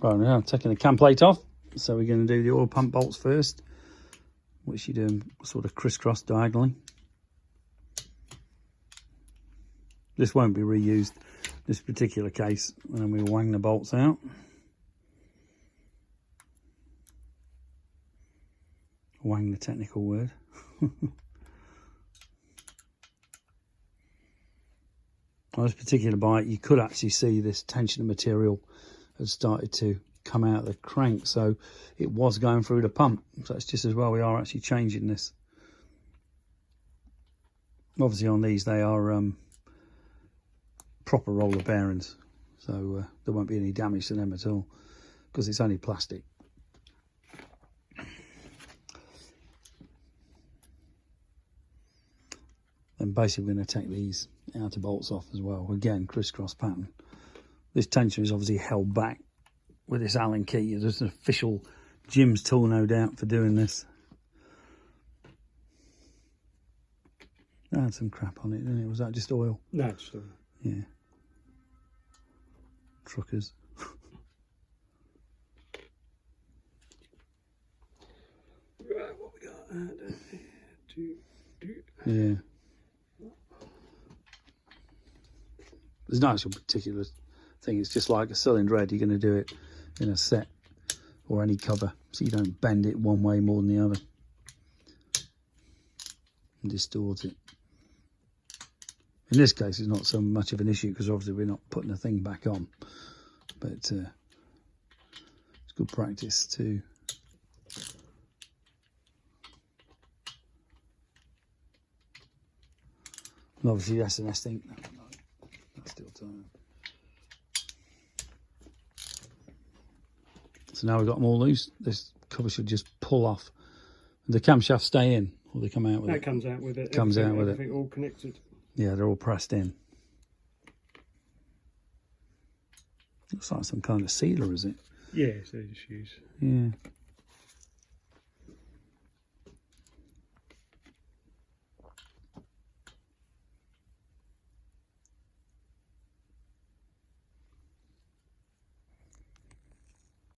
Right, now I'm taking the cam plate off, so we're going to do the oil pump bolts first, which you do sort of crisscross diagonally. This won't be reused, this particular case, and then we wang the bolts out. Wang, the technical word. On this particular bike, you could actually see this tension of material had started to come out of the crank, so it was going through the pump. So it's just as well we are actually changing this. Obviously on these they are proper roller bearings, so there won't be any damage to them at all because it's only plastic. Then basically we're going to take these outer bolts off as well. Again, crisscross pattern. This tension is obviously held back with this Allen key. There's an official Jim's tool, no doubt, for doing this. That had some crap on it, didn't it? Was that just oil? No, just oil. Yeah. Truckers. Right, what we got? Yeah. There's no actual particular thing. It's just like a cylinder head. You're going to do it in a set or any cover, so you don't bend it one way more than the other and distort it. In this case, it's not so much of an issue because obviously we're not putting the thing back on, but it's good practice too. And obviously the S&S thing, that's still tight. So now we've got them all loose. This cover should just pull off. The camshafts stay in, or they come out with it? That comes out with it. Comes out with it. Everything all connected. Yeah, they're all pressed in. Looks like some kind of sealer, is it? Yeah, so just use. Yeah.